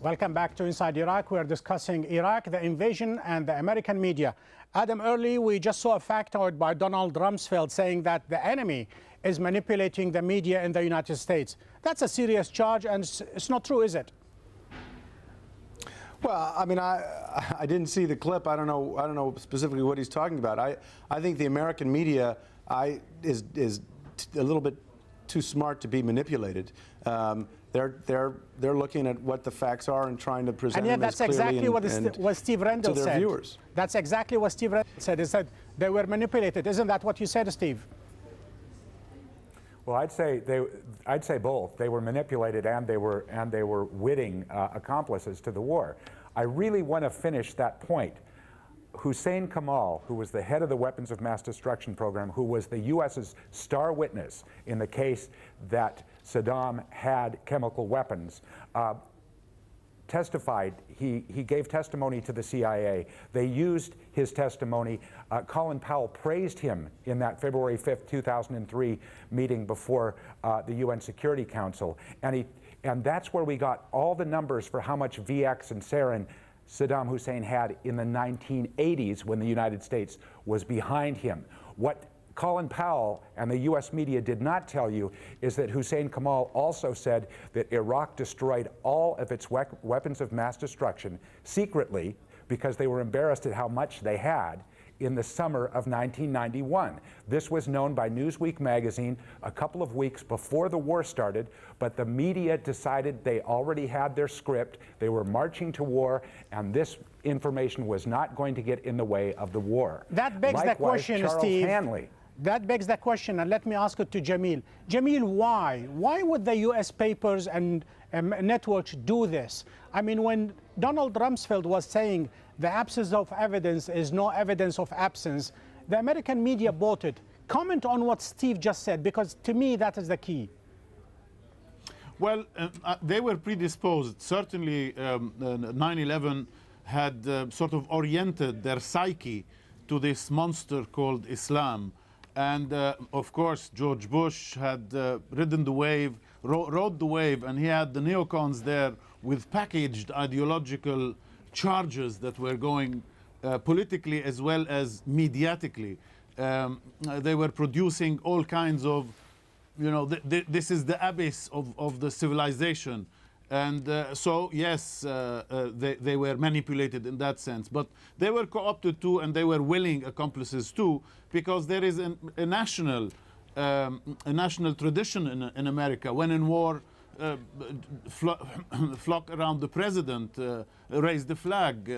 Welcome back to Inside Iraq. We're discussing Iraq, the invasion, and the American media. Adam, early we just saw a factoid by Donald Rumsfeld saying that the enemy is manipulating the media in the United States. That's a serious charge, and it's not true, is it? Well, I mean, I didn't see the clip. I don't know specifically what he's talking about. I think the American media is a little bit too smart to be manipulated. They're looking at what the facts are and trying to present them as clearly exactly what Steve Rendell to their said. viewers. That's exactly what Steve Rendell said. He said they were manipulated. Isn't that what you said, Steve? Well, I'd say both. They were manipulated and they were witting accomplices to the war. I really want to finish that point. Hussein Kamal, who was the head of the weapons of mass destruction program, who was the U.S.'s star witness in the case that Saddam had chemical weapons, testified. He gave testimony to the CIA. They used his testimony. Colin Powell praised him in that February 5th, 2003 meeting before the UN Security Council. And that's where we got all the numbers for how much VX and sarin Saddam Hussein had in the 1980s when the United States was behind him. What Colin Powell and the U.S. media did not tell you is that Hussein Kamal also said that Iraq destroyed all of its weapons of mass destruction secretly because they were embarrassed at how much they had in the summer of 1991. This was known by Newsweek magazine a couple of weeks before the war started, but the media decided they already had their script, they were marching to war, and this information was not going to get in the way of the war. That begs the question, Charles Steve. Hanley. That begs the question, and let me ask it to Jamil. Jamil, why? Why would the U.S. papers and networks do this? I mean, when Donald Rumsfeld was saying the absence of evidence is no evidence of absence, the American media bought it. Comment on what Steve just said, because to me that is the key. Well, they were predisposed. Certainly 9/11 had sort of oriented their psyche to this monster called Islam. And of course, George Bush had ridden the wave, rode the wave, and he had the neocons there with packaged ideological charges that were going politically as well as mediatically. They were producing all kinds of, you know, this is the abyss of the civilization. And so, yes, they were manipulated in that sense. But they were co-opted too, and they were willing accomplices too, because there is a national tradition in America. When in war, flock around the president, raise the flag,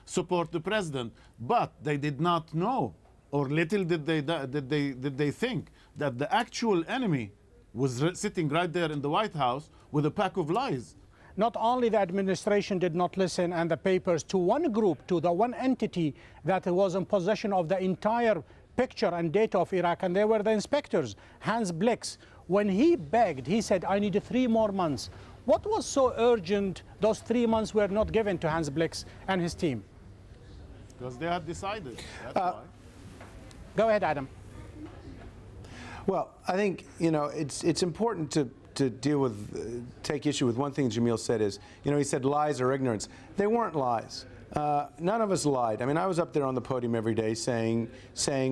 support the president. But they did not know, or little did they think, that the actual enemy was sitting right there in the White House with a pack of lies. Not only the administration did not listen and the papers to one group, to the one entity that was in possession of the entire picture and data of Iraq, and they were the inspectors, Hans Blix. When he begged, he said, I need 3 more months. What was so urgent those 3 months were not given to Hans Blix and his team? Because they had decided, that's why. Go ahead, Adam. Well, I think, you know, it's important to deal with, take issue with one thing Jamil said is, you know, he said lies or ignorance. They weren't lies. None of us lied. I mean, I was up there on the podium every day saying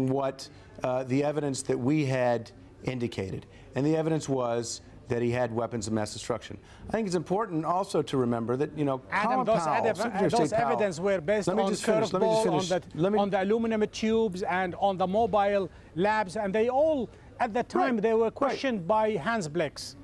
what the evidence that we had indicated. And the evidence was that he had weapons of mass destruction. I think it's important also to remember that, you know, Adam, those evidence were based on curveball, on the aluminum tubes and on the mobile labs, and they all, at the time, they were questioned by Hans Blix.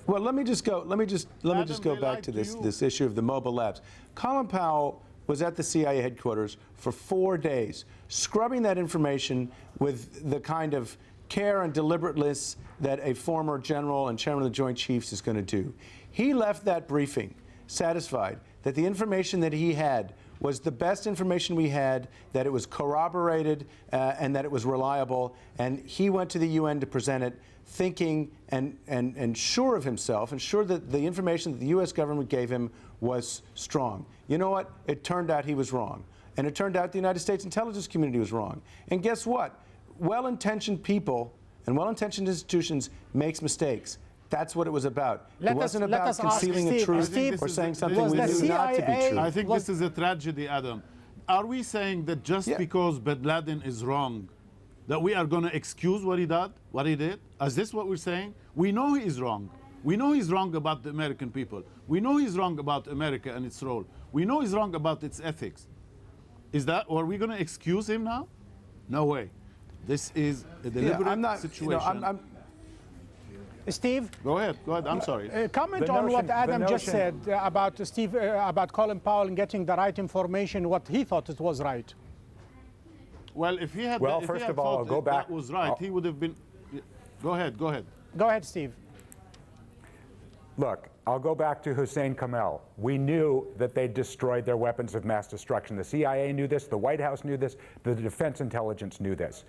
Well, let me just go back to this issue of the mobile labs. Colin Powell was at the CIA headquarters for 4 days, scrubbing that information with the kind of care and deliberateness that a former general and chairman of the Joint Chiefs is going to do. He left that briefing satisfied that the information that he had was the best information we had, that it was corroborated and that it was reliable, and he went to the UN to present it thinking and sure of himself and sure that the information that the U.S. government gave him was strong. You know what? It turned out he was wrong. And it turned out the United States intelligence community was wrong. And guess what? Well-intentioned people and well-intentioned institutions makes mistakes. That's what it was about. Let It wasn't us- let about us ask concealing the Steve. truth Steve, or saying was something we the knew not to be CIA true. I think was- this is a tragedy, Adam. Are we saying that just Yeah. because bin Laden is wrong, that we are going to excuse what he did? Is this what we're saying? We know he is wrong. We know he's wrong about the American people. We know he's wrong about America and its role. We know he's wrong about its ethics. Are we going to excuse him now? No way. This is a deliberate I'm not, situation. Steve, Go ahead. I'm sorry. comment The on what notion- Adam the just said notion- about Steve, about Colin Powell and getting the right information, what he thought it was right. Well, if he had, Well, if he first had of all, thought I'll go that back- was right, he would have been. Go ahead. Go ahead, Steve. Look, I'll go back to Hussein Kamel. We knew that they destroyed their weapons of mass destruction. The CIA knew this, the White House knew this, the Defense Intelligence knew this.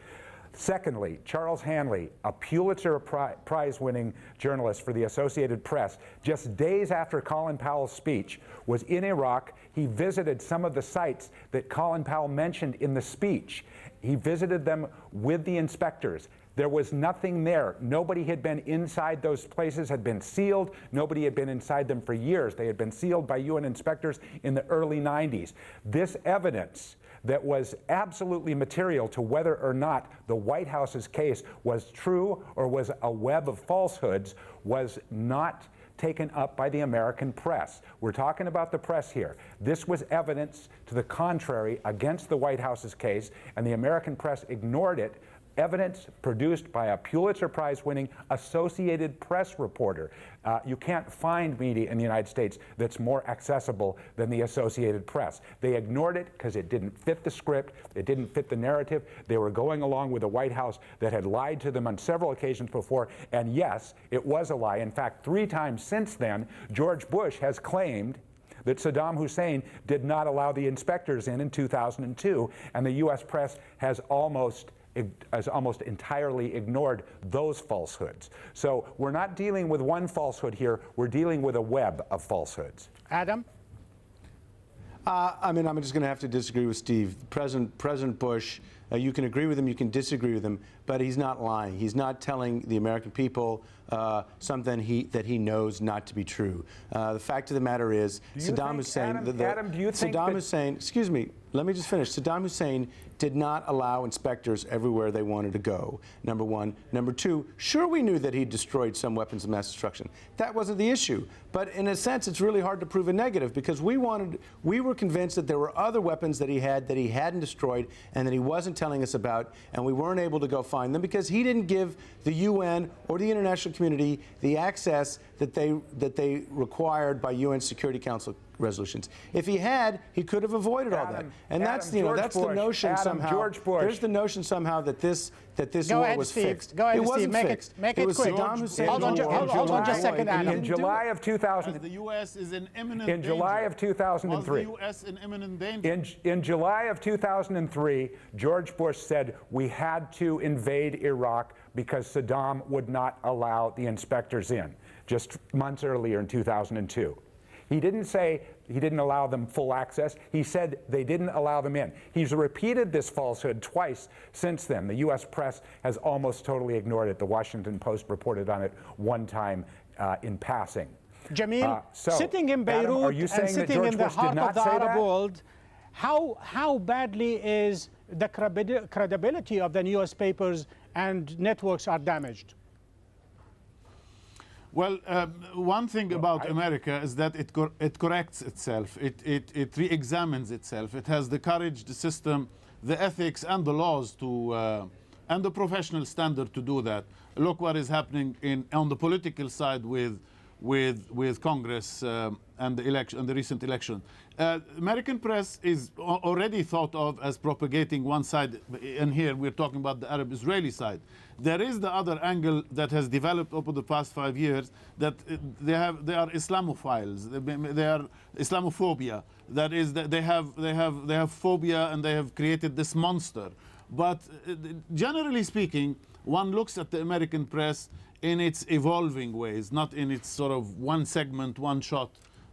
Secondly, Charles Hanley, a Pulitzer Prize-winning journalist for the Associated Press, just days after Colin Powell's speech, was in Iraq. He visited some of the sites that Colin Powell mentioned in the speech. He visited them with the inspectors. There was nothing there. Nobody had been inside those places, had been sealed. Nobody had been inside them for years. They had been sealed by UN inspectors in the early 90s. This evidence that was absolutely material to whether or not the White House's case was true or was a web of falsehoods was not taken up by the American press. We're talking about the press here. This was evidence to the contrary against the White House's case, and the American press ignored it. Evidence produced by a Pulitzer Prize-winning Associated Press reporter. You can't find media in the United States that's more accessible than the Associated Press. They ignored it because it didn't fit the script, it didn't fit the narrative. They were going along with the White House that had lied to them on several occasions before, and yes, it was a lie. In fact, 3 times since then, George Bush has claimed that Saddam Hussein did not allow the inspectors in 2002, and the U.S. press has almost entirely ignored those falsehoods. So we're not dealing with one falsehood here, we're dealing with a web of falsehoods. Adam? I mean, I'm just going to have to disagree with Steve. President Bush, you can agree with him, you can disagree with him, but he's not lying. He's not telling the American people something that he knows not to be true. The fact of the matter is, Saddam Hussein, Adam, do you think Saddam Hussein, excuse me, let me just finish. Saddam Hussein did not allow inspectors everywhere they wanted to go, number one. Number two, sure, we knew that he destroyed some weapons of mass destruction. That wasn't the issue. But in a sense, it's really hard to prove a negative because we were convinced that there were other weapons that he hadn't destroyed and that he wasn't telling us about, and we weren't able to go find them because he didn't give the UN or the international community the access that they required by UN Security Council resolutions. If he had, he could have avoided all that. And that's the notion somehow. George Bush. There's the notion somehow that this Go war ahead, was Steve. fixed. Go ahead, it Steve. wasn't fixed. Make it was quick. Saddam Hussein. Hold on just a second, Adam. In July of 2000, As the U.S. is in imminent in July of 2003, Was the U.S. in imminent danger? in July of 2003, George Bush said we had to invade Iraq because Saddam would not allow the inspectors in, just months earlier in 2002. He didn't say he didn't allow them full access. He said they didn't allow them in. He's repeated this falsehood twice since then. The U.S. press has almost totally ignored it. The Washington Post reported on it one time in passing. Jamil, sitting in Beirut Adam, are you saying and sitting in the Bush did heart not of the say Arab that? world, how badly is the credibility of the newspapers and networks are damaged? Well, one thing about America is that it corrects itself. It re-examines itself. It has the courage, the system, the ethics, and the laws to, and the professional standard to do that. Look what is happening on the political side with Congress and the election, and the recent election. American press is already thought of as propagating one side, and here we're talking about the Arab-Israeli side. There is the other angle that has developed over the past 5 years, that they are Islamophiles, they are Islamophobia. That is, that they have phobia, and they have created this monster. But generally speaking, one looks at the American press in its evolving ways, not in its sort of one segment, one shot,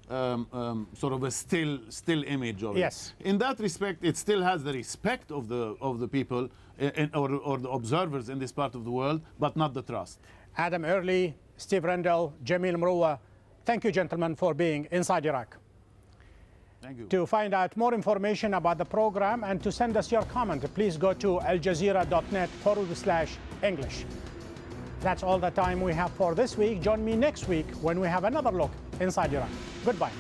sort of a still image of it. Yes. In that respect, it still has the respect of the people or the observers in this part of the world, but not the trust. Adam Early, Steve Rendell, Jamil Mroua. Thank you, gentlemen, for being inside Iraq. Thank you. To find out more information about the program and to send us your comment, please go to aljazeera.net/English. That's all the time we have for this week. Join me next week when we have another look inside Iraq. Goodbye.